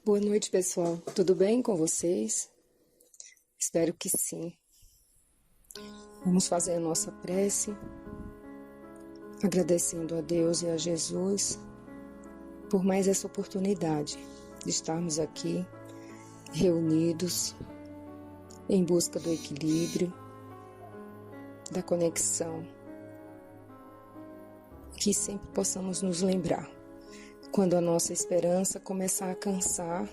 Boa noite, pessoal. Tudo bem com vocês? Espero que sim. Vamos fazer a nossa prece, agradecendo a Deus e a Jesus por mais essa oportunidade de estarmos aqui reunidos em busca do equilíbrio, da conexão, que sempre possamos nos lembrar. Quando a nossa esperança começar a cansar,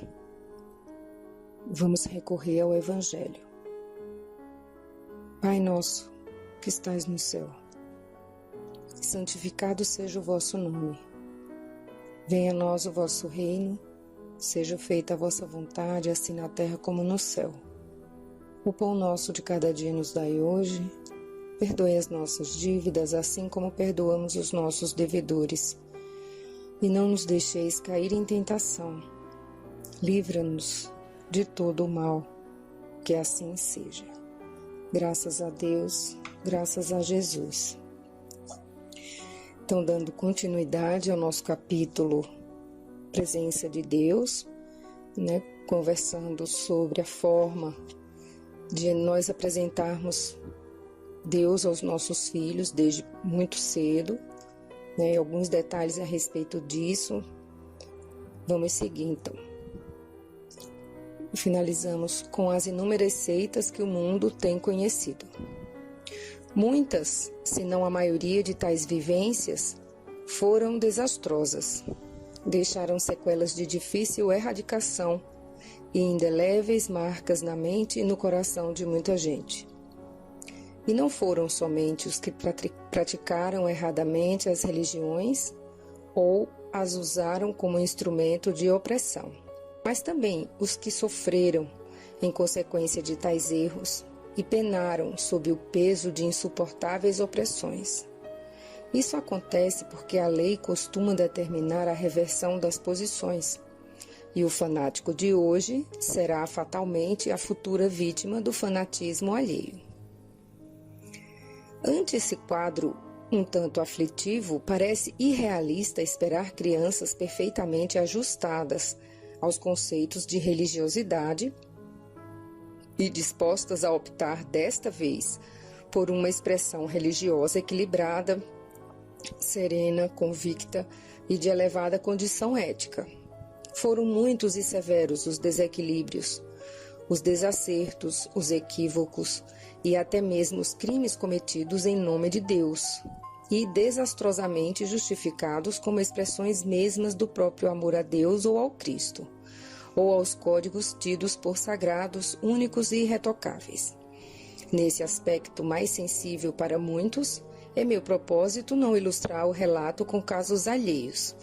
vamos recorrer ao Evangelho. Pai nosso, que estais no céu, santificado seja o vosso nome. Venha a nós o vosso reino, seja feita a vossa vontade, assim na terra como no céu. O pão nosso de cada dia nos dai hoje. Perdoe as nossas dívidas, assim como perdoamos os nossos devedores. E não nos deixeis cair em tentação. Livra-nos de todo o mal, que assim seja. Graças a Deus, graças a Jesus. Então, dando continuidade ao nosso capítulo Presença de Deus, conversando sobre a forma de nós apresentarmos Deus aos nossos filhos desde muito cedo, alguns detalhes a respeito disso. Vamos seguir então. Finalizamos com as inúmeras seitas que o mundo tem conhecido. Muitas, se não a maioria de tais vivências, foram desastrosas. Deixaram sequelas de difícil erradicação e indeléveis marcas na mente e no coração de muita gente. E não foram somente os que praticaram erradamente as religiões ou as usaram como instrumento de opressão, mas também os que sofreram em consequência de tais erros e penaram sob o peso de insuportáveis opressões. Isso acontece porque a lei costuma determinar a reversão das posições, e o fanático de hoje será fatalmente a futura vítima do fanatismo alheio. Ante esse quadro um tanto aflitivo, parece irrealista esperar crianças perfeitamente ajustadas aos conceitos de religiosidade e dispostas a optar desta vez por uma expressão religiosa equilibrada, serena, convicta e de elevada condição ética. Foram muitos e severos os desequilíbrios, os desacertos, os equívocos e até mesmo os crimes cometidos em nome de Deus e desastrosamente justificados como expressões mesmas do próprio amor a Deus ou ao Cristo, ou aos códigos tidos por sagrados, únicos e irretocáveis. Nesse aspecto mais sensível para muitos, é meu propósito não ilustrar o relato com casos alheios.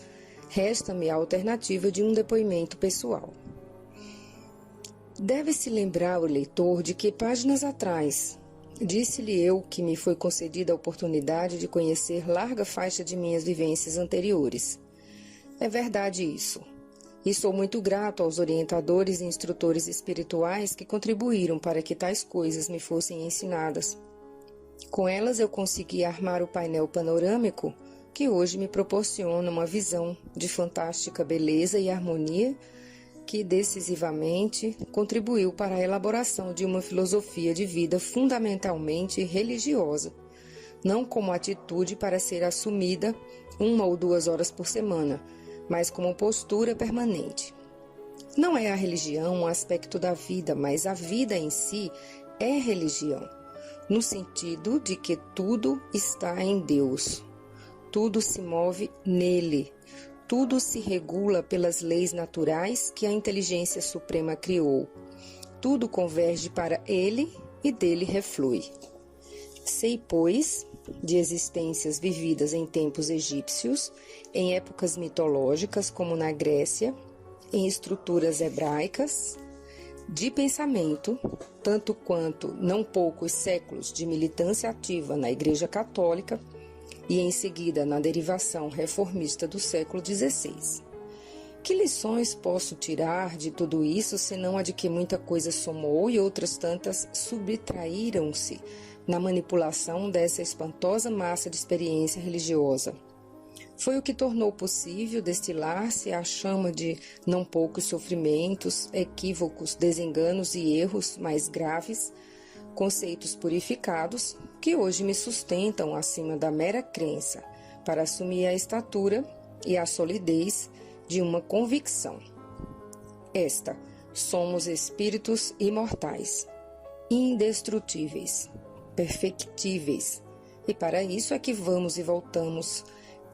Resta-me a alternativa de um depoimento pessoal. Deve-se lembrar o leitor de que páginas atrás disse-lhe eu que me foi concedida a oportunidade de conhecer larga faixa de minhas vivências anteriores. É verdade isso. E sou muito grato aos orientadores e instrutores espirituais que contribuíram para que tais coisas me fossem ensinadas. Com elas eu consegui armar o painel panorâmico que hoje me proporciona uma visão de fantástica beleza e harmonia que decisivamente contribuiu para a elaboração de uma filosofia de vida fundamentalmente religiosa, não como atitude para ser assumida 1 ou 2 horas por semana, mas como postura permanente. Não é a religião um aspecto da vida, mas a vida em si é religião, no sentido de que tudo está em Deus, tudo se move nele, tudo se regula pelas leis naturais que a inteligência suprema criou. Tudo converge para ele e dele reflui. Sei, pois, de existências vividas em tempos egípcios, em épocas mitológicas como na Grécia, em estruturas hebraicas, de pensamento, tanto quanto não poucos séculos de militância ativa na Igreja Católica, e em seguida na derivação reformista do século XVI. Que lições posso tirar de tudo isso, senão a de que muita coisa somou e outras tantas subtraíram-se na manipulação dessa espantosa massa de experiência religiosa? Foi o que tornou possível destilar-se a chama de não poucos sofrimentos, equívocos, desenganos e erros mais graves, conceitos purificados que hoje me sustentam acima da mera crença, para assumir a estatura e a solidez de uma convicção. Esta, somos espíritos imortais, indestrutíveis, perfectíveis, e para isso é que vamos e voltamos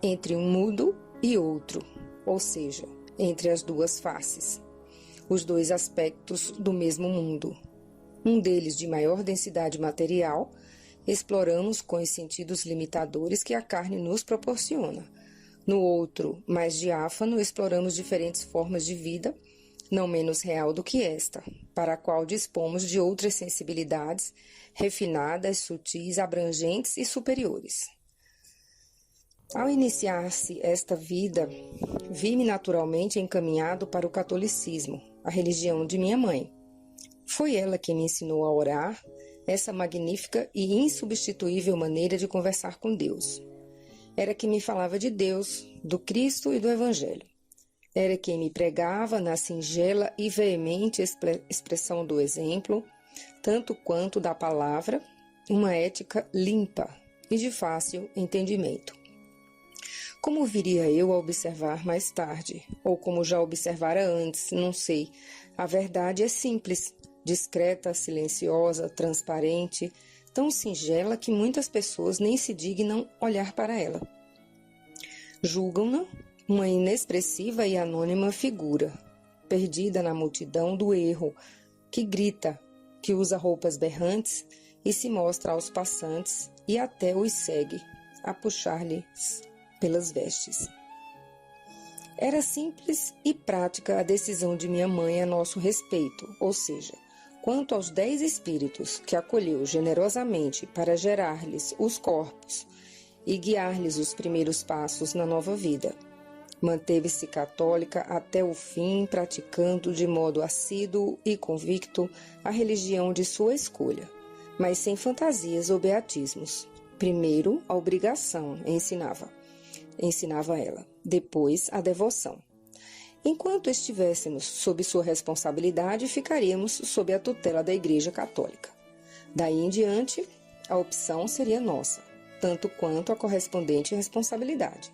entre um mundo e outro, ou seja, entre as duas faces, os dois aspectos do mesmo mundo. Um deles de maior densidade material, exploramos com os sentidos limitadores que a carne nos proporciona. No outro, mais diáfano, exploramos diferentes formas de vida, não menos real do que esta, para a qual dispomos de outras sensibilidades, refinadas, sutis, abrangentes e superiores. Ao iniciar-se esta vida, vi-me naturalmente encaminhado para o catolicismo, a religião de minha mãe. Foi ela que me ensinou a orar, essa magnífica e insubstituível maneira de conversar com Deus. Era quem me falava de Deus, do Cristo e do Evangelho. Era quem me pregava na singela e veemente expressão do exemplo, tanto quanto da palavra, uma ética limpa e de fácil entendimento. Como viria eu a observar mais tarde, ou como já observara antes, não sei. A verdade é simples, discreta, silenciosa, transparente, tão singela que muitas pessoas nem se dignam olhar para ela. Julgam-na uma inexpressiva e anônima figura, perdida na multidão do erro, que grita, que usa roupas berrantes e se mostra aos passantes e até os segue, a puxar-lhes pelas vestes. Era simples e prática a decisão de minha mãe a nosso respeito, ou seja, quanto aos 10 espíritos que acolheu generosamente para gerar-lhes os corpos e guiar-lhes os primeiros passos na nova vida. Manteve-se católica até o fim, praticando de modo assíduo e convicto a religião de sua escolha, mas sem fantasias ou beatismos. Primeiro, a obrigação, ensinava ela, depois a devoção. Enquanto estivéssemos sob sua responsabilidade, ficaríamos sob a tutela da Igreja Católica. Daí em diante, a opção seria nossa, tanto quanto a correspondente responsabilidade.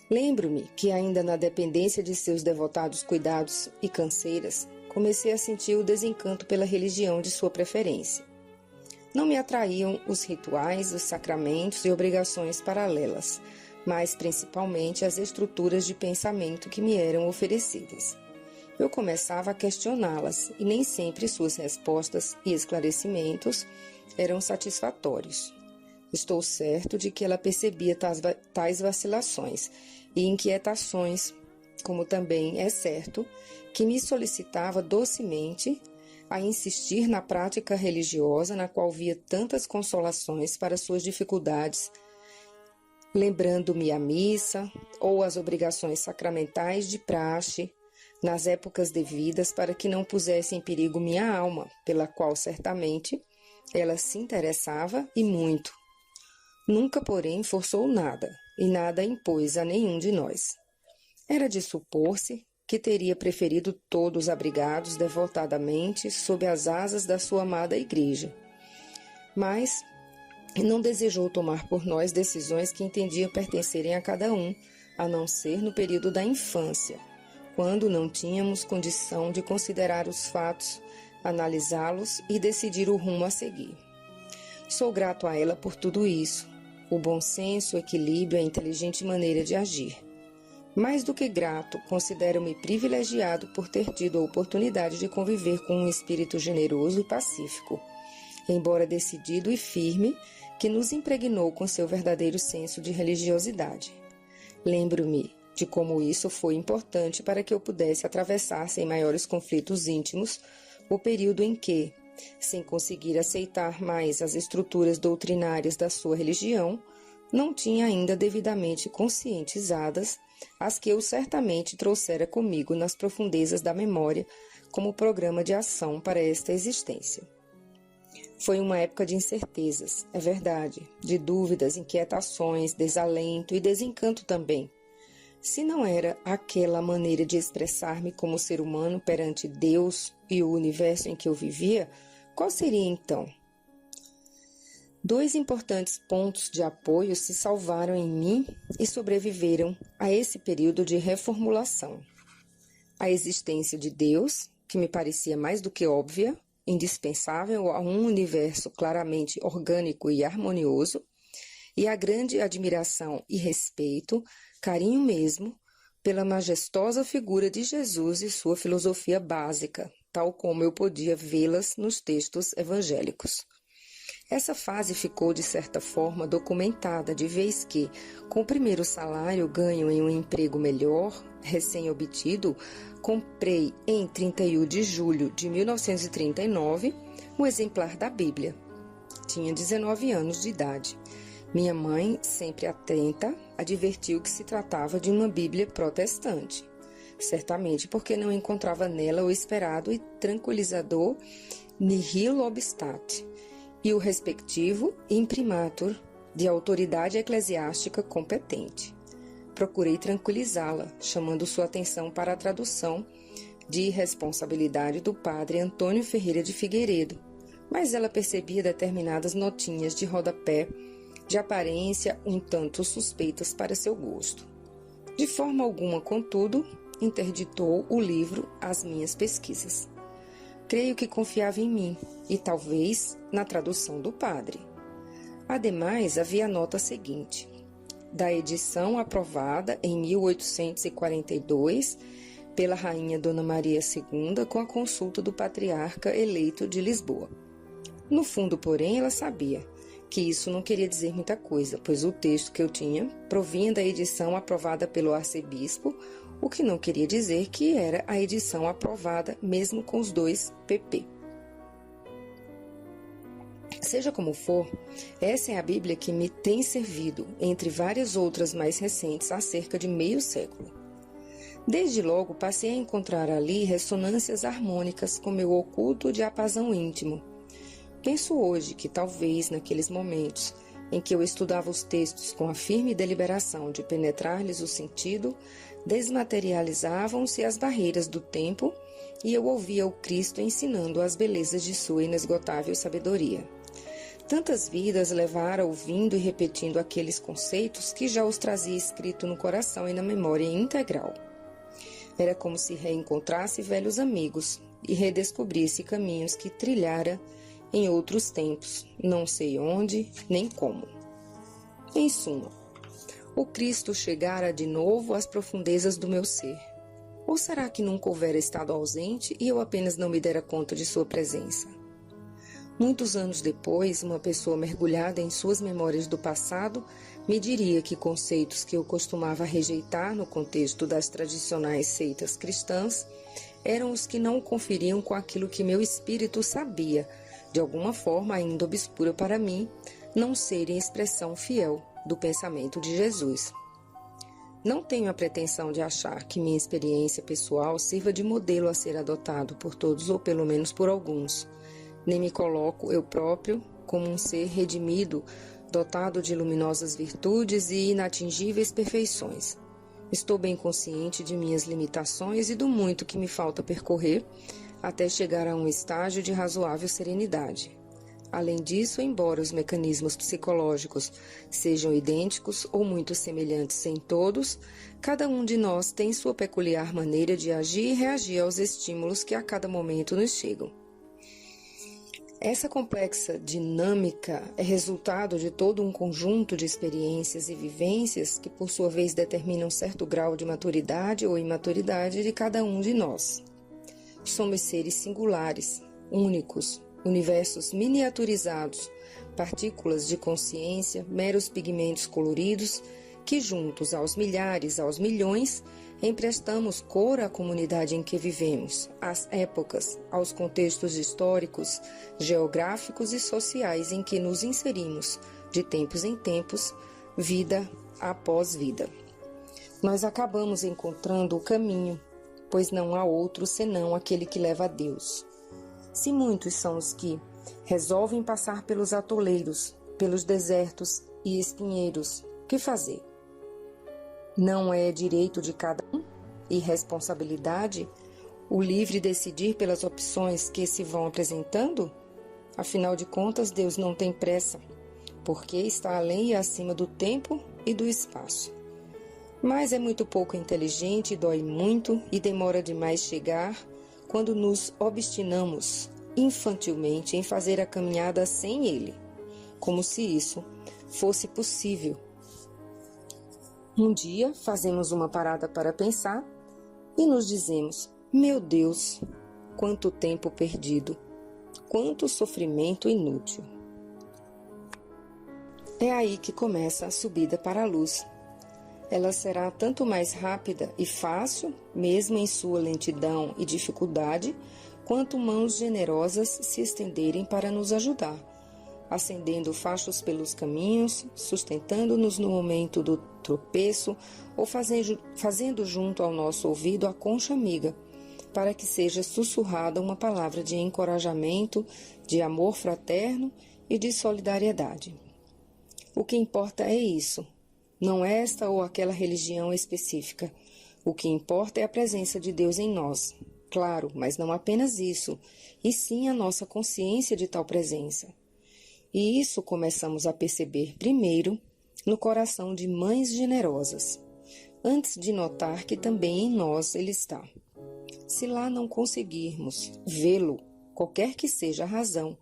Lembro-me que ainda na dependência de seus devotados cuidados e canseiras, comecei a sentir o desencanto pela religião de sua preferência. Não me atraíam os rituais, os sacramentos e obrigações paralelas, mas principalmente as estruturas de pensamento que me eram oferecidas. Eu começava a questioná-las e nem sempre suas respostas e esclarecimentos eram satisfatórios. Estou certo de que ela percebia tais vacilações e inquietações, como também é certo que me solicitava docemente a insistir na prática religiosa na qual via tantas consolações para suas dificuldades, lembrando-me a missa ou as obrigações sacramentais de praxe nas épocas devidas para que não pusesse em perigo minha alma, pela qual certamente ela se interessava e muito. Nunca, porém, forçou nada e nada impôs a nenhum de nós. Era de supor-se que teria preferido todos abrigados devotadamente sob as asas da sua amada igreja. Mas não desejou tomar por nós decisões que entendia pertencerem a cada um, a não ser no período da infância, quando não tínhamos condição de considerar os fatos, analisá-los e decidir o rumo a seguir. Sou grato a ela por tudo isso, o bom senso, o equilíbrio e a inteligente maneira de agir. Mais do que grato, considero-me privilegiado por ter tido a oportunidade de conviver com um espírito generoso e pacífico, embora decidido e firme, que nos impregnou com seu verdadeiro senso de religiosidade. Lembro-me de como isso foi importante para que eu pudesse atravessar sem maiores conflitos íntimos o período em que, sem conseguir aceitar mais as estruturas doutrinárias da sua religião, não tinha ainda devidamente conscientizadas as que eu certamente trouxera comigo nas profundezas da memória como programa de ação para esta existência. Foi uma época de incertezas, é verdade, de dúvidas, inquietações, desalento e desencanto também. Se não era aquela maneira de expressar-me como ser humano perante Deus e o universo em que eu vivia, qual seria então? 2 importantes pontos de apoio se salvaram em mim e sobreviveram a esse período de reformulação. A existência de Deus, que me parecia mais do que óbvia, indispensável a um universo claramente orgânico e harmonioso, e a grande admiração e respeito, carinho mesmo, pela majestosa figura de Jesus e sua filosofia básica, tal como eu podia vê-las nos textos evangélicos. Essa fase ficou, de certa forma, documentada, de vez que, com o primeiro salário ganho em um emprego melhor, recém-obtido, comprei em 31 de julho de 1939 um exemplar da Bíblia. Tinha 19 anos de idade. Minha mãe, sempre atenta, advertiu que se tratava de uma Bíblia protestante, certamente porque não encontrava nela o esperado e tranquilizador nihil obstat e o respectivo imprimatur de autoridade eclesiástica competente. Procurei tranquilizá-la, chamando sua atenção para a tradução de responsabilidade do padre Antônio Ferreira de Figueiredo, mas ela percebia determinadas notinhas de rodapé de aparência um tanto suspeitas para seu gosto. De forma alguma, contudo, interditou o livro às minhas pesquisas. Creio que confiava em mim e talvez na tradução do padre. Ademais, havia a nota seguinte: da edição aprovada em 1842 pela rainha Dona Maria II com a consulta do patriarca eleito de Lisboa. No fundo, porém, ela sabia que isso não queria dizer muita coisa, pois o texto que eu tinha provinha da edição aprovada pelo arcebispo, o que não queria dizer que era a edição aprovada mesmo com os 2 pp. Seja como for, essa é a Bíblia que me tem servido, entre várias outras mais recentes, há cerca de meio século. Desde logo passei a encontrar ali ressonâncias harmônicas com meu oculto diapasão íntimo. Penso hoje que talvez naqueles momentos em que eu estudava os textos com a firme deliberação de penetrar-lhes o sentido, desmaterializavam-se as barreiras do tempo e eu ouvia o Cristo ensinando as belezas de sua inesgotável sabedoria. Tantas vidas levara ouvindo e repetindo aqueles conceitos que já os trazia escrito no coração e na memória integral. Era como se reencontrasse velhos amigos e redescobrisse caminhos que trilhara em outros tempos, não sei onde nem como. Em suma, o Cristo chegara de novo às profundezas do meu ser. Ou será que nunca houvera estado ausente e eu apenas não me dera conta de sua presença? Muitos anos depois, uma pessoa mergulhada em suas memórias do passado me diria que conceitos que eu costumava rejeitar no contexto das tradicionais seitas cristãs eram os que não conferiam com aquilo que meu espírito sabia, de alguma forma ainda obscura para mim, não serem expressão fiel do pensamento de Jesus. Não tenho a pretensão de achar que minha experiência pessoal sirva de modelo a ser adotado por todos ou pelo menos por alguns. Nem me coloco eu próprio como um ser redimido, dotado de luminosas virtudes e inatingíveis perfeições. Estou bem consciente de minhas limitações e do muito que me falta percorrer até chegar a um estágio de razoável serenidade. Além disso, embora os mecanismos psicológicos sejam idênticos ou muito semelhantes em todos, cada um de nós tem sua peculiar maneira de agir e reagir aos estímulos que a cada momento nos chegam. Essa complexa dinâmica é resultado de todo um conjunto de experiências e vivências que, por sua vez, determinam certo grau de maturidade ou imaturidade de cada um de nós. Somos seres singulares, únicos, universos miniaturizados, partículas de consciência, meros pigmentos coloridos, que juntos aos milhares, aos milhões, emprestamos cor à comunidade em que vivemos, às épocas, aos contextos históricos, geográficos e sociais em que nos inserimos, de tempos em tempos, vida após vida. Nós acabamos encontrando o caminho, pois não há outro senão aquele que leva a Deus. Se muitos são os que Resolvem passar pelos atoleiros, pelos desertos e espinheiros. Que fazer? Não é direito de cada um e responsabilidade o livre decidir pelas opções que se vão apresentando? Afinal de contas, Deus não tem pressa, porque está além e acima do tempo e do espaço. Mas é muito pouco inteligente, dói muito e demora demais chegar quando nos obstinamos infantilmente em fazer a caminhada sem Ele, como se isso fosse possível. Um dia fazemos uma parada para pensar e nos dizemos: meu Deus, quanto tempo perdido, quanto sofrimento inútil. É aí que começa a subida para a luz. Ela será tanto mais rápida e fácil, mesmo em sua lentidão e dificuldade, quanto mãos generosas se estenderem para nos ajudar, acendendo fachos pelos caminhos, sustentando-nos no momento do tropeço ou fazendo junto ao nosso ouvido a concha amiga, para que seja sussurrada uma palavra de encorajamento, de amor fraterno e de solidariedade. O que importa é isso, não esta ou aquela religião específica. O que importa é a presença de Deus em nós. Claro, mas não apenas isso, e sim a nossa consciência de tal presença. E isso começamos a perceber primeiro no coração de mães generosas, antes de notar que também em nós ele está. Se lá não conseguirmos vê-lo, qualquer que seja a razão,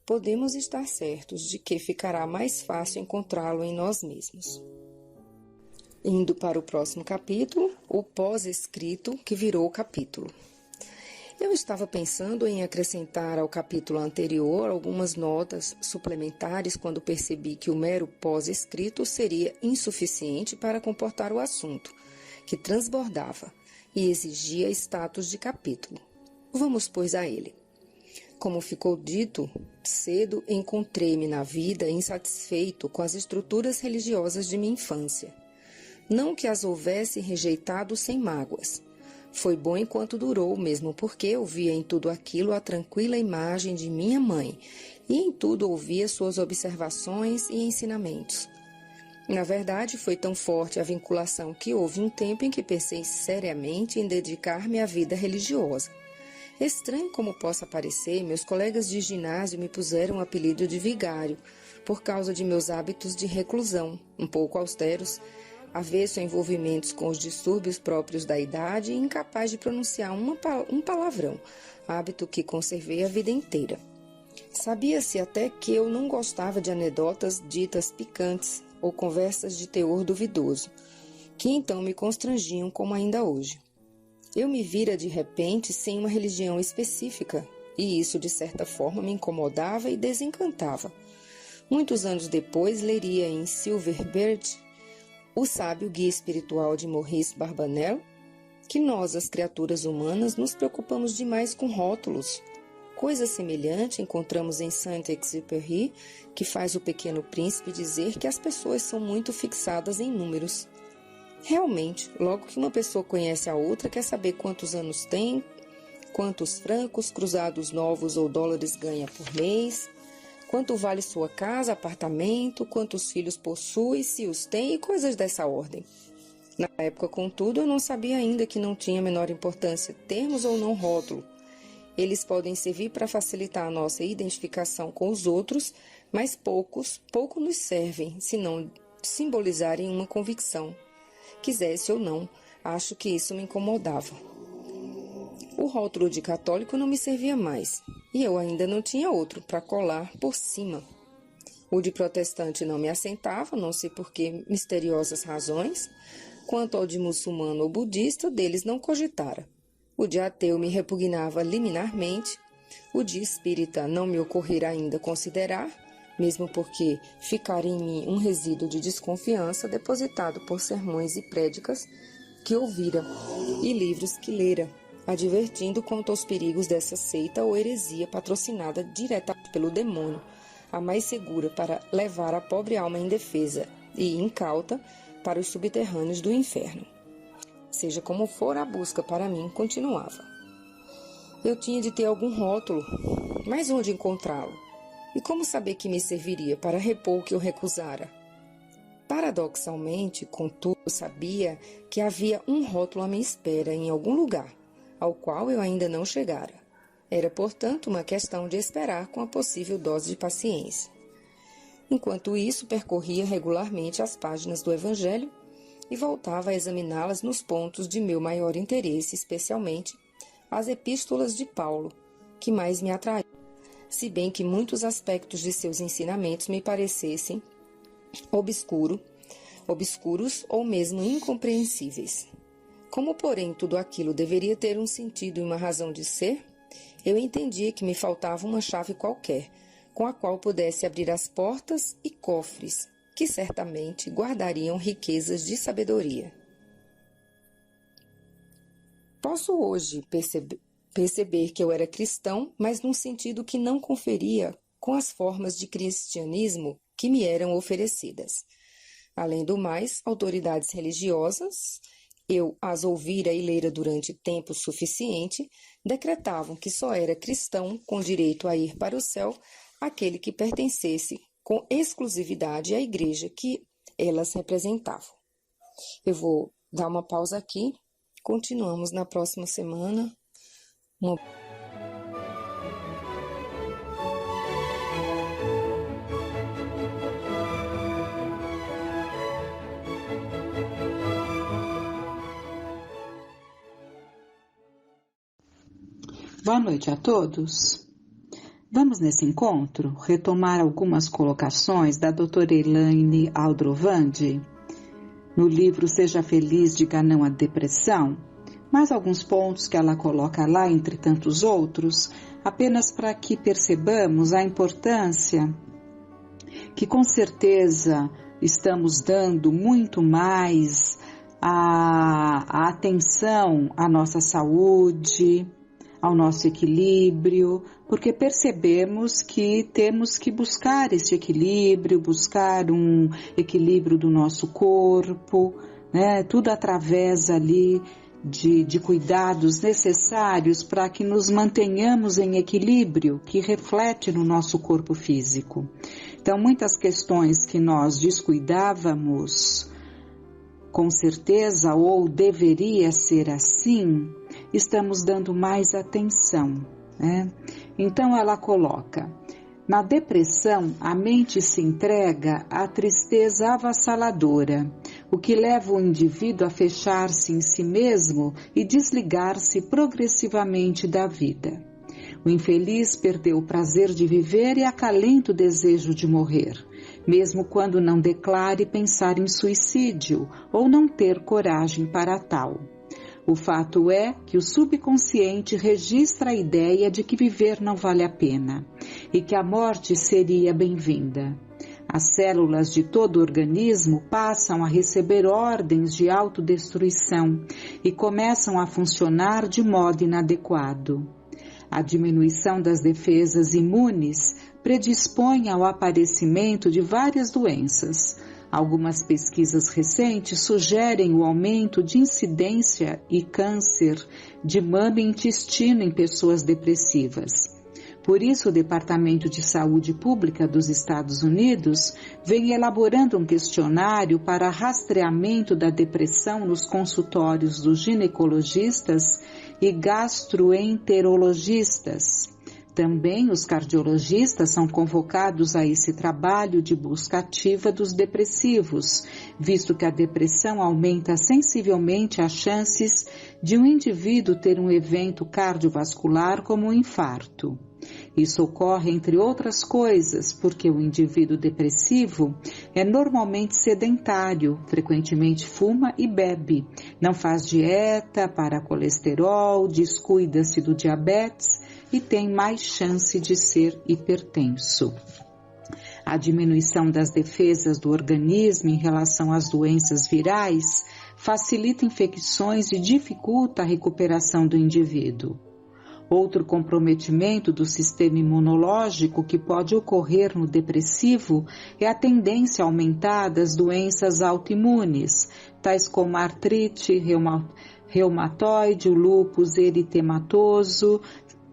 podemos estar certos de que ficará mais fácil encontrá-lo em nós mesmos. Indo para o próximo capítulo, o pós-escrito que virou o capítulo. Eu estava pensando em acrescentar ao capítulo anterior algumas notas suplementares quando percebi que o mero pós-escrito seria insuficiente para comportar o assunto, que transbordava e exigia status de capítulo. Vamos, pois, a ele. Como ficou dito, cedo encontrei-me na vida insatisfeito com as estruturas religiosas de minha infância. Não que as houvesse rejeitado sem mágoas. Foi bom enquanto durou, mesmo porque eu via em tudo aquilo a tranquila imagem de minha mãe e em tudo ouvia suas observações e ensinamentos. Na verdade, foi tão forte a vinculação que houve um tempo em que pensei seriamente em dedicar-me à vida religiosa. Estranho como possa parecer, meus colegas de ginásio me puseram o apelido de vigário, por causa de meus hábitos de reclusão, um pouco austeros, avesso a envolvimentos com os distúrbios próprios da idade e incapaz de pronunciar um palavrão, hábito que conservei a vida inteira. Sabia-se até que eu não gostava de anedotas ditas picantes ou conversas de teor duvidoso, que então me constrangiam como ainda hoje. Eu me vira de repente sem uma religião específica, e isso de certa forma me incomodava e desencantava. Muitos anos depois leria em Silverbird, o sábio guia espiritual de Maurice Barbanel, que nós, as criaturas humanas, nos preocupamos demais com rótulos. Coisa semelhante encontramos em Saint-Exupéry, que faz o Pequeno Príncipe dizer que as pessoas são muito fixadas em números. Realmente, logo que uma pessoa conhece a outra, quer saber quantos anos tem, quantos francos, cruzados novos ou dólares ganha por mês, quanto vale sua casa, apartamento, quantos filhos possui, se os tem e coisas dessa ordem. Na época, contudo, eu não sabia ainda que não tinha a menor importância termos ou não rótulo. Eles podem servir para facilitar a nossa identificação com os outros, mas pouco nos servem, se não simbolizarem uma convicção. Quisesse ou não, acho que isso me incomodava. O rótulo de católico não me servia mais, e eu ainda não tinha outro para colar por cima. O de protestante não me assentava, não sei por que misteriosas razões. Quanto ao de muçulmano ou budista, deles não cogitara. O de ateu me repugnava liminarmente. O de espírita não me ocorrera ainda considerar, mesmo porque ficara em mim um resíduo de desconfiança depositado por sermões e prédicas que ouvira e livros que lera, advertindo quanto aos perigos dessa seita ou heresia patrocinada diretamente pelo demônio, a mais segura para levar a pobre alma indefesa e incauta para os subterrâneos do inferno. Seja como for, a busca para mim continuava. Eu tinha de ter algum rótulo, mas onde encontrá-lo? E como saber que me serviria para repor o que eu recusara? Paradoxalmente, contudo, eu sabia que havia um rótulo à minha espera em algum lugar, ao qual eu ainda não chegara. Era, portanto, uma questão de esperar com a possível dose de paciência. Enquanto isso, percorria regularmente as páginas do Evangelho e voltava a examiná-las nos pontos de meu maior interesse, especialmente as epístolas de Paulo, que mais me atraíam, se bem que muitos aspectos de seus ensinamentos me parecessem obscuros ou mesmo incompreensíveis. Como, porém, tudo aquilo deveria ter um sentido e uma razão de ser, eu entendia que me faltava uma chave qualquer, com a qual pudesse abrir as portas e cofres, que certamente guardariam riquezas de sabedoria. Posso hoje perceber que eu era cristão, mas num sentido que não conferia com as formas de cristianismo que me eram oferecidas. Além do mais, autoridades religiosas, eu as ouvira e lera durante tempo suficiente, decretavam que só era cristão com direito a ir para o céu aquele que pertencesse com exclusividade à igreja que elas representavam. Eu vou dar uma pausa aqui, continuamos na próxima semana. Boa noite a todos. Vamos nesse encontro retomar algumas colocações da doutora Elaine Aldrovandi no livro Seja Feliz, Diga Não à Depressão, mais alguns pontos que ela coloca lá, entre tantos outros, apenas para que percebamos a importância que com certeza estamos dando muito mais a atenção à nossa saúde, ao nosso equilíbrio, porque percebemos que temos que buscar esse equilíbrio, buscar um equilíbrio do nosso corpo, né? Tudo através ali de cuidados necessários para que nos mantenhamos em equilíbrio, que reflete no nosso corpo físico. Então, muitas questões que nós descuidávamos, com certeza, ou deveria ser assim, estamos dando mais atenção, né? Então ela coloca: na depressão, a mente se entrega à tristeza avassaladora, o que leva o indivíduo a fechar-se em si mesmo e desligar-se progressivamente da vida. O infeliz perdeu o prazer de viver e acalenta o desejo de morrer, mesmo quando não declare pensar em suicídio ou não ter coragem para tal. O fato é que o subconsciente registra a ideia de que viver não vale a pena e que a morte seria bem-vinda. As células de todo o organismo passam a receber ordens de autodestruição e começam a funcionar de modo inadequado. A diminuição das defesas imunes predispõe ao aparecimento de várias doenças. Algumas pesquisas recentes sugerem o aumento de incidência e câncer de mama e intestino em pessoas depressivas. Por isso, o Departamento de Saúde Pública dos Estados Unidos vem elaborando um questionário para rastreamento da depressão nos consultórios dos ginecologistas e gastroenterologistas. Também os cardiologistas são convocados a esse trabalho de busca ativa dos depressivos, visto que a depressão aumenta sensivelmente as chances de um indivíduo ter um evento cardiovascular como um infarto. Isso ocorre, entre outras coisas, porque o indivíduo depressivo é normalmente sedentário, frequentemente fuma e bebe, não faz dieta para colesterol, descuida-se do diabetes e tem mais chance de ser hipertenso. A diminuição das defesas do organismo em relação às doenças virais facilita infecções e dificulta a recuperação do indivíduo. Outro comprometimento do sistema imunológico que pode ocorrer no depressivo é a tendência aumentada das doenças autoimunes, tais como a artrite reumatoide, o lúpus eritematoso,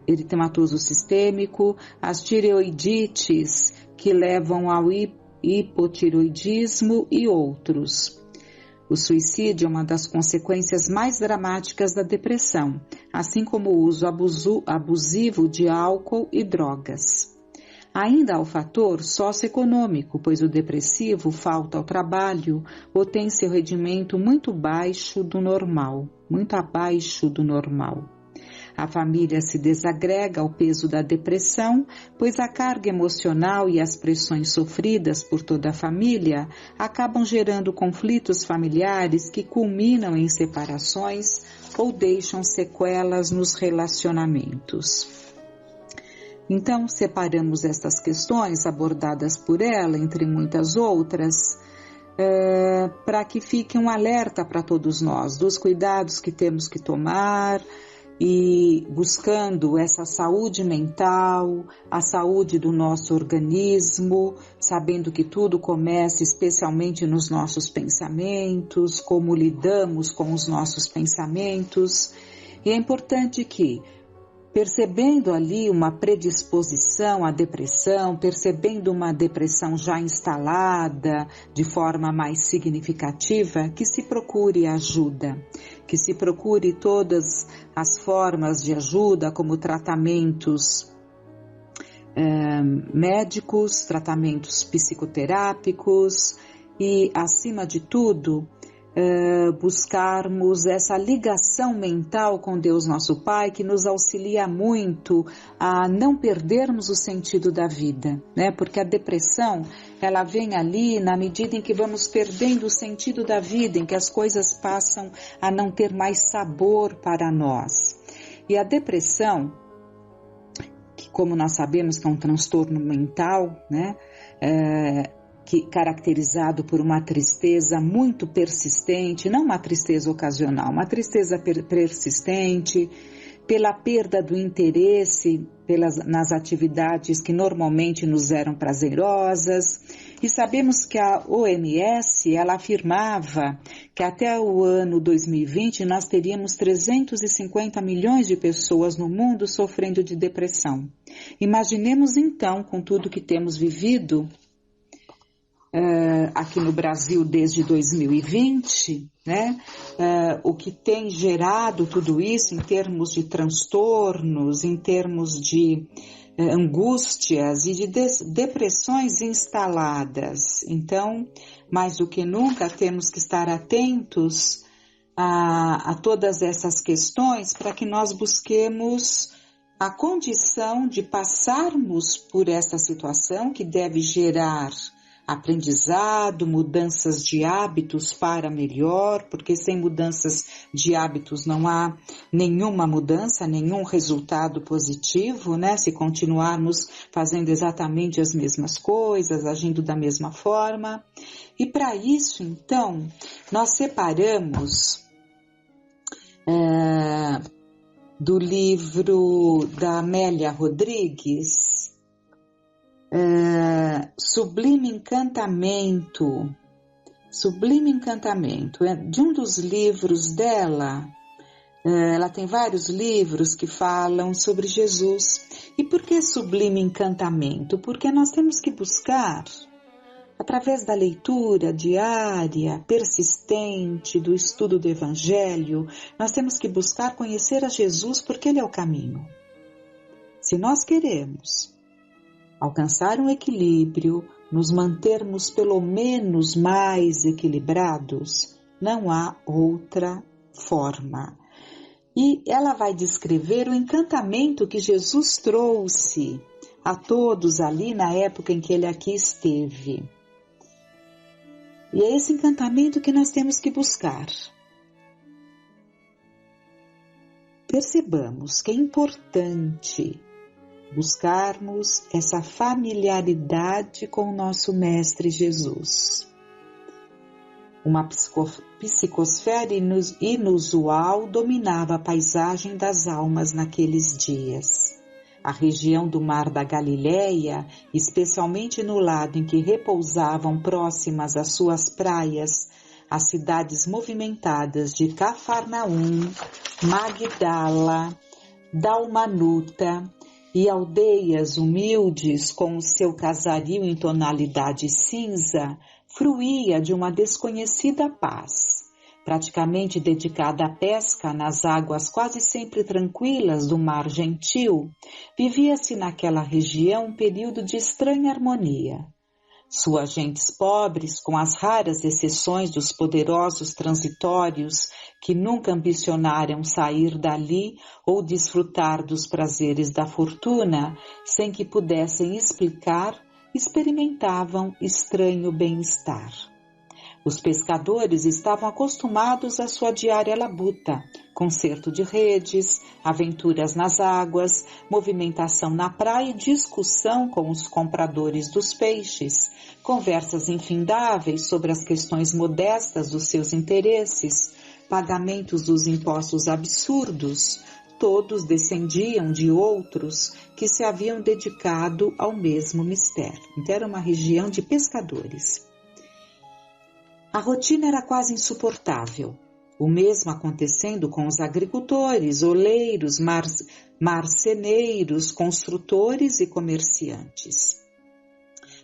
eritematoso sistêmico, as tireoidites que levam ao hipotireoidismo e outros. O suicídio é uma das consequências mais dramáticas da depressão, assim como o uso abusivo de álcool e drogas. Ainda há o fator socioeconômico, pois o depressivo falta ao trabalho ou tem seu rendimento muito abaixo do normal. A família se desagrega ao peso da depressão, pois a carga emocional e as pressões sofridas por toda a família acabam gerando conflitos familiares que culminam em separações ou deixam sequelas nos relacionamentos. Então, separamos estas questões abordadas por ela, entre muitas outras, para que fique um alerta para todos nós, dos cuidados que temos que tomar e buscando essa saúde mental, a saúde do nosso organismo, sabendo que tudo começa especialmente nos nossos pensamentos, como lidamos com os nossos pensamentos. E é importante que, percebendo ali uma predisposição à depressão, percebendo uma depressão já instalada de forma mais significativa, que se procure ajuda, que se procure todas as formas de ajuda, como tratamentos médicos, tratamentos psicoterápicos e, acima de tudo, buscarmos essa ligação mental com Deus nosso Pai, que nos auxilia muito a não perdermos o sentido da vida, né? Porque a depressão, ela vem ali na medida em que vamos perdendo o sentido da vida, em que as coisas passam a não ter mais sabor para nós. E a depressão, que como nós sabemos que é um transtorno mental, né? Caracterizado por uma tristeza muito persistente, não uma tristeza ocasional, uma tristeza persistente, pela perda do interesse nas atividades que normalmente nos eram prazerosas. E sabemos que a OMS, ela afirmava que até o ano 2020 nós teríamos 350 milhões de pessoas no mundo sofrendo de depressão. Imaginemos então, com tudo que temos vivido, aqui no Brasil desde 2020, né? O que tem gerado tudo isso em termos de transtornos, em termos de angústias e de depressões instaladas. Então, mais do que nunca, temos que estar atentos a todas essas questões para que nós busquemos a condição de passarmos por essa situação que deve gerar aprendizado, mudanças de hábitos para melhor, porque sem mudanças de hábitos não há nenhuma mudança, nenhum resultado positivo, né? Se continuarmos fazendo exatamente as mesmas coisas, agindo da mesma forma. E para isso, então, nós separamos do livro da Amélia Rodrigues, Sublime Encantamento, de um dos livros dela. Ela tem vários livros que falam sobre Jesus. E por que Sublime Encantamento? Porque nós temos que buscar, através da leitura diária, persistente, do estudo do Evangelho, nós temos que buscar conhecer a Jesus porque Ele é o caminho. Se nós queremos alcançar um equilíbrio, nos mantermos pelo menos mais equilibrados, não há outra forma. E ela vai descrever o encantamento que Jesus trouxe a todos ali na época em que ele aqui esteve. E é esse encantamento que nós temos que buscar. Percebamos que é importante buscarmos essa familiaridade com o nosso Mestre Jesus. Uma psicosfera inusual dominava a paisagem das almas naqueles dias. A região do Mar da Galileia, especialmente no lado em que repousavam próximas às suas praias, as cidades movimentadas de Cafarnaum, Magdala, Dalmanuta e aldeias humildes com o seu casario em tonalidade cinza, fruía de uma desconhecida paz. Praticamente dedicada à pesca nas águas quase sempre tranquilas do mar gentil, vivia-se naquela região um período de estranha harmonia. Suas gentes pobres, com as raras exceções dos poderosos transitórios que nunca ambicionaram sair dali ou desfrutar dos prazeres da fortuna, sem que pudessem explicar, experimentavam estranho bem-estar. Os pescadores estavam acostumados à sua diária labuta, concerto de redes, aventuras nas águas, movimentação na praia e discussão com os compradores dos peixes, conversas infindáveis sobre as questões modestas dos seus interesses, pagamentos dos impostos absurdos. Todos descendiam de outros que se haviam dedicado ao mesmo mistério. Então era uma região de pescadores. A rotina era quase insuportável, o mesmo acontecendo com os agricultores, oleiros, marceneiros, construtores e comerciantes.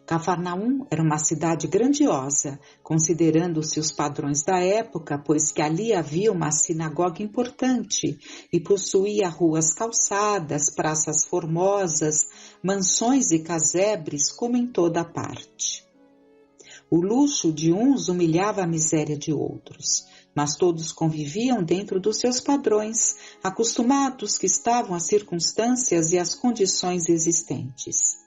Cafarnaum era uma cidade grandiosa, considerando-se os padrões da época, pois que ali havia uma sinagoga importante e possuía ruas calçadas, praças formosas, mansões e casebres como em toda parte. O luxo de uns humilhava a miséria de outros, mas todos conviviam dentro dos seus padrões, acostumados que estavam às circunstâncias e às condições existentes.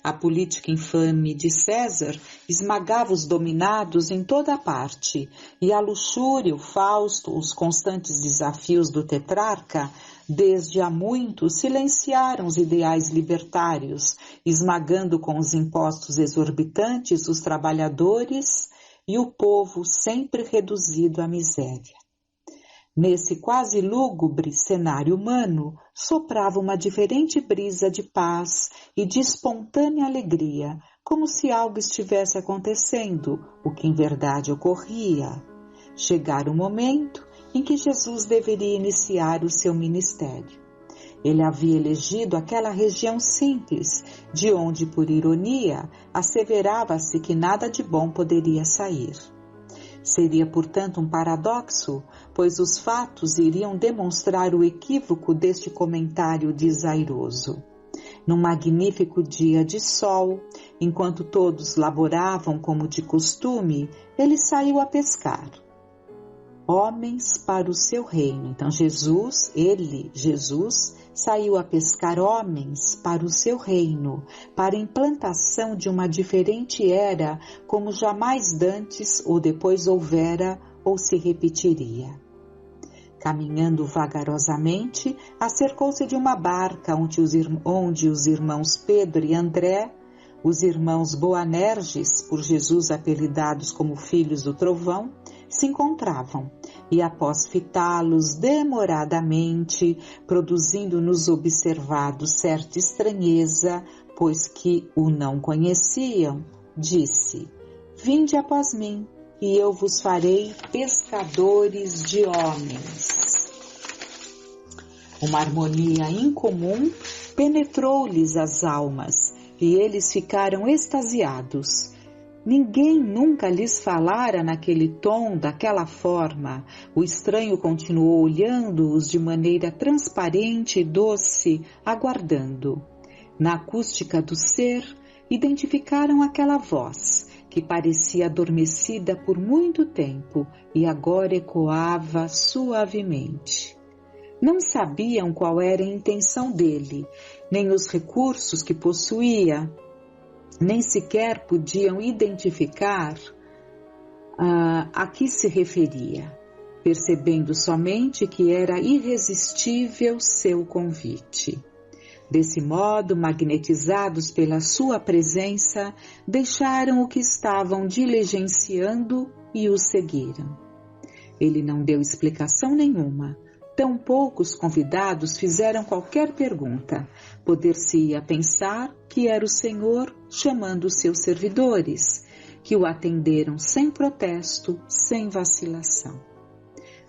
A política infame de César esmagava os dominados em toda a parte, e a luxúria, o Fausto, os constantes desafios do tetrarca, desde há muito silenciaram os ideais libertários, esmagando com os impostos exorbitantes os trabalhadores e o povo sempre reduzido à miséria. Nesse quase lúgubre cenário humano, soprava uma diferente brisa de paz e de espontânea alegria, como se algo estivesse acontecendo, o que em verdade ocorria. Chegara o momento em que Jesus deveria iniciar o seu ministério. Ele havia elegido aquela região simples, de onde, por ironia, asseverava-se que nada de bom poderia sair. Seria, portanto, um paradoxo, pois os fatos iriam demonstrar o equívoco deste comentário desairoso. Num magnífico dia de sol, enquanto todos laboravam como de costume, ele saiu a pescar. Homens para o seu reino. Então Jesus saiu a pescar homens para o seu reino, para a implantação de uma diferente era, como jamais dantes ou depois houvera ou se repetiria. Caminhando vagarosamente, acercou-se de uma barca onde os irmãos Pedro e André, os irmãos Boanerges, por Jesus apelidados como filhos do trovão, se encontravam, e após fitá-los demoradamente, produzindo nos observados certa estranheza, pois que o não conheciam, disse: Vinde após mim, e eu vos farei pescadores de homens. Uma harmonia incomum penetrou-lhes as almas, e eles ficaram extasiados. Ninguém nunca lhes falara naquele tom, daquela forma. O estranho continuou olhando-os de maneira transparente e doce, aguardando. Na acústica do ser, identificaram aquela voz, que parecia adormecida por muito tempo e agora ecoava suavemente. Não sabiam qual era a intenção dele, nem os recursos que possuía, nem sequer podiam identificar a que se referia, percebendo somente que era irresistível seu convite. Desse modo, magnetizados pela sua presença, deixaram o que estavam diligenciando e o seguiram. Ele não deu explicação nenhuma. Tão poucos convidados fizeram qualquer pergunta. Poder-se-ia pensar que era o Senhor chamando os seus servidores, que o atenderam sem protesto, sem vacilação.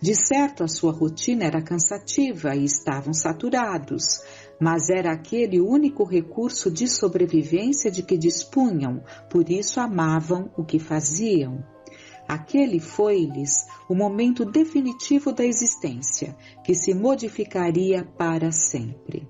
De certo, a sua rotina era cansativa e estavam saturados, mas era aquele o único recurso de sobrevivência de que dispunham, por isso amavam o que faziam. Aquele foi-lhes o momento definitivo da existência, que se modificaria para sempre.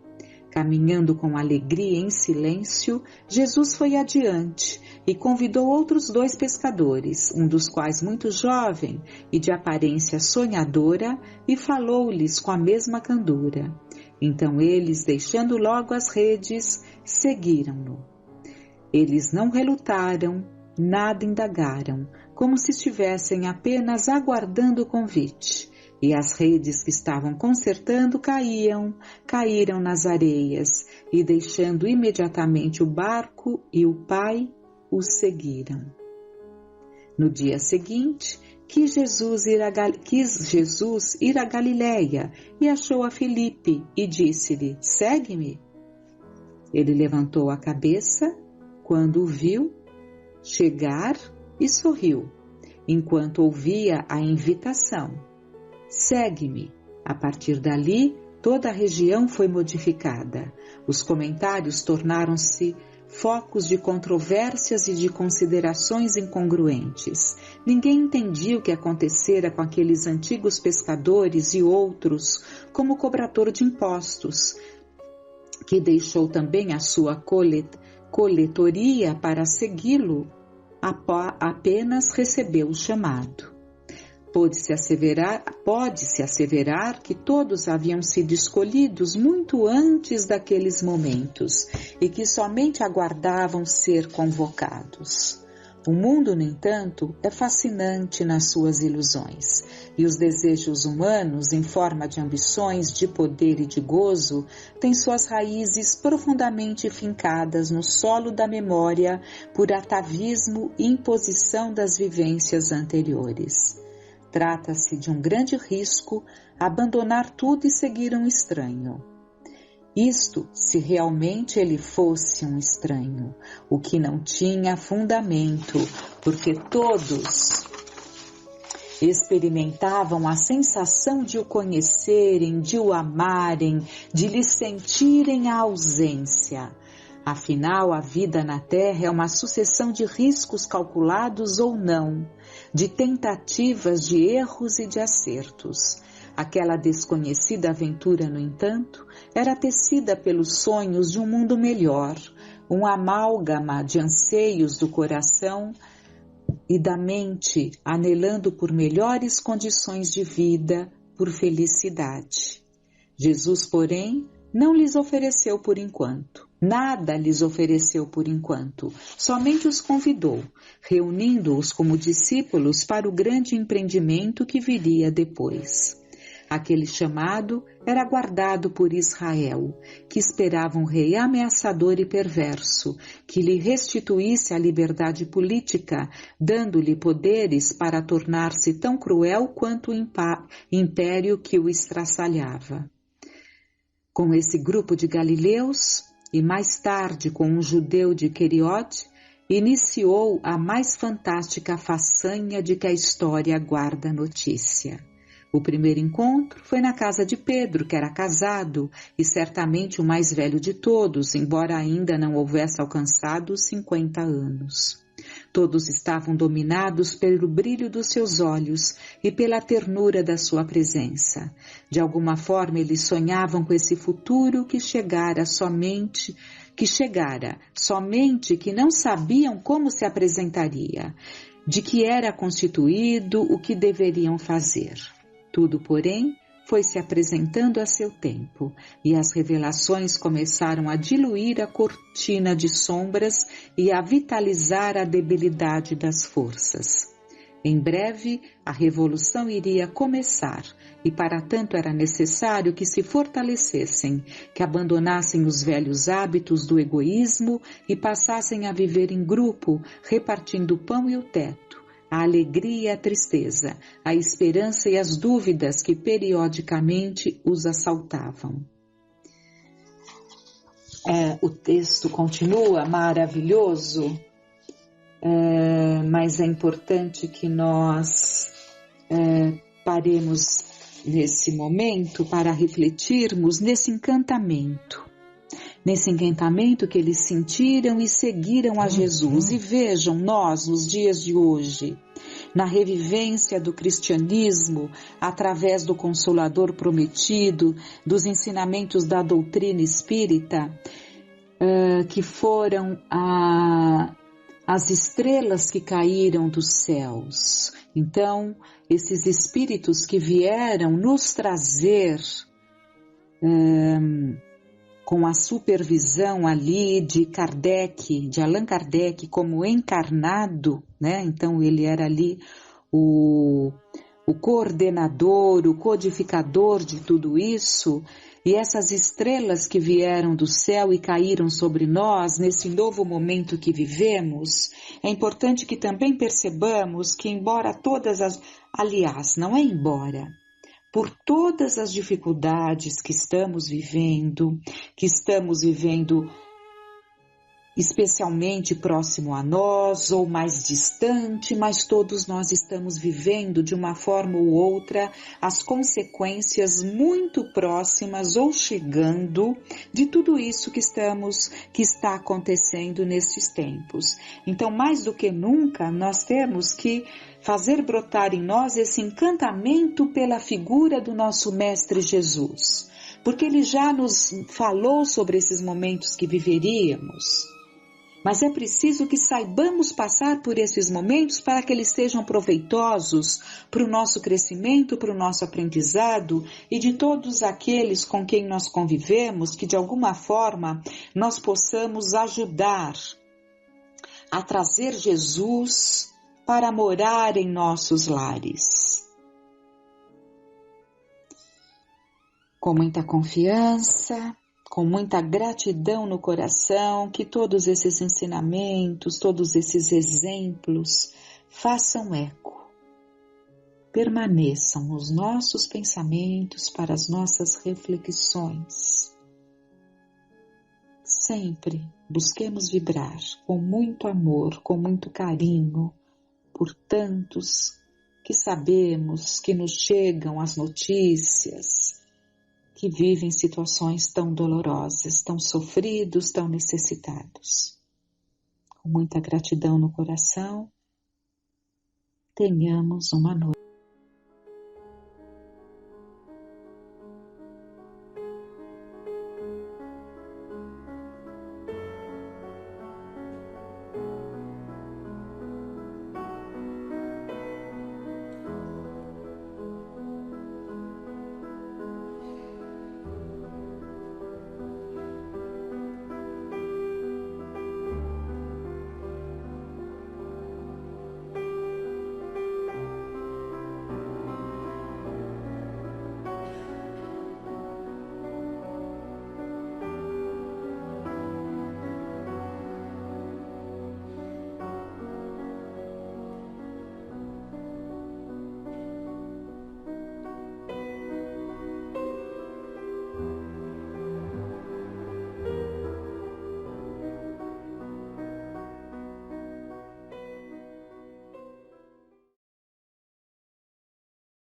Caminhando com alegria em silêncio, Jesus foi adiante e convidou outros 2 pescadores, um dos quais muito jovem e de aparência sonhadora, e falou-lhes com a mesma candura. Então eles, deixando logo as redes, seguiram-no. Eles não relutaram, nada indagaram, como se estivessem apenas aguardando o convite. E as redes que estavam consertando caíram nas areias, e deixando imediatamente o barco e o pai, os seguiram. No dia seguinte, quis Jesus ir a Galiléia e achou a Filipe e disse-lhe: segue-me. Ele levantou a cabeça quando o viu chegar e sorriu, enquanto ouvia a invitação. Segue-me. A partir dali, toda a região foi modificada. Os comentários tornaram-se focos de controvérsias e de considerações incongruentes. Ninguém entendia o que acontecera com aqueles antigos pescadores e outros, como o cobrador de impostos, que deixou também a sua coletoria para segui-lo, apenas recebeu o chamado. Pode-se asseverar que todos haviam sido escolhidos muito antes daqueles momentos e que somente aguardavam ser convocados. O mundo, no entanto, é fascinante nas suas ilusões, e os desejos humanos, em forma de ambições, de poder e de gozo, têm suas raízes profundamente fincadas no solo da memória por atavismo e imposição das vivências anteriores. Trata-se de um grande risco abandonar tudo e seguir um estranho. Isto se realmente ele fosse um estranho, o que não tinha fundamento, porque todos experimentavam a sensação de o conhecerem, de o amarem, de lhe sentirem a ausência. Afinal, a vida na Terra é uma sucessão de riscos calculados ou não, de tentativas, de erros e de acertos. Aquela desconhecida aventura, no entanto, era tecida pelos sonhos de um mundo melhor, um amálgama de anseios do coração e da mente, anelando por melhores condições de vida, por felicidade. Jesus, porém, não lhes ofereceu por enquanto. Nada lhes ofereceu por enquanto, somente os convidou, reunindo-os como discípulos para o grande empreendimento que viria depois. Aquele chamado era guardado por Israel, que esperava um rei ameaçador e perverso, que lhe restituísse a liberdade política, dando-lhe poderes para tornar-se tão cruel quanto o império que o estraçalhava. Com esse grupo de galileus, e mais tarde com um judeu de Queriote, iniciou a mais fantástica façanha de que a história guarda notícia. O primeiro encontro foi na casa de Pedro, que era casado e certamente o mais velho de todos, embora ainda não houvesse alcançado os 50 anos. Todos estavam dominados pelo brilho dos seus olhos e pela ternura da sua presença. De alguma forma eles sonhavam com esse futuro que chegara, somente que não sabiam como se apresentaria, de que era constituído, o que deveriam fazer. Tudo, porém, foi se apresentando a seu tempo, e as revelações começaram a diluir a cortina de sombras e a vitalizar a debilidade das forças. Em breve, a revolução iria começar, e para tanto era necessário que se fortalecessem, que abandonassem os velhos hábitos do egoísmo e passassem a viver em grupo, repartindo o pão e o teto, a alegria e a tristeza, a esperança e as dúvidas que periodicamente os assaltavam. O texto continua maravilhoso, mas é importante que nós paremos nesse momento para refletirmos nesse encantamento que eles sentiram e seguiram a Jesus. E vejam nós, nos dias de hoje, na revivência do cristianismo, através do Consolador prometido, dos ensinamentos da doutrina espírita, que foram as estrelas que caíram dos céus. Então, esses espíritos que vieram nos trazer, com a supervisão ali de Allan Kardec como encarnado, né? Então ele era ali o coordenador, o codificador de tudo isso, e essas estrelas que vieram do céu e caíram sobre nós nesse novo momento que vivemos, é importante que também percebamos que por todas as dificuldades que estamos vivendo especialmente próximo a nós ou mais distante, mas todos nós estamos vivendo de uma forma ou outra as consequências muito próximas ou chegando de tudo isso que está acontecendo nestes tempos. Então, mais do que nunca, nós temos que fazer brotar em nós esse encantamento pela figura do nosso Mestre Jesus, porque ele já nos falou sobre esses momentos que viveríamos. Mas é preciso que saibamos passar por esses momentos para que eles sejam proveitosos para o nosso crescimento, para o nosso aprendizado e de todos aqueles com quem nós convivemos, que de alguma forma nós possamos ajudar a trazer Jesus para morar em nossos lares. Com muita confiança, com muita gratidão no coração, que todos esses ensinamentos, todos esses exemplos façam eco, permaneçam nos nossos pensamentos para as nossas reflexões. Sempre busquemos vibrar com muito amor, com muito carinho, por tantos que sabemos que nos chegam as notícias, que vivem situações tão dolorosas, tão sofridos, tão necessitados. Com muita gratidão no coração, tenhamos uma noite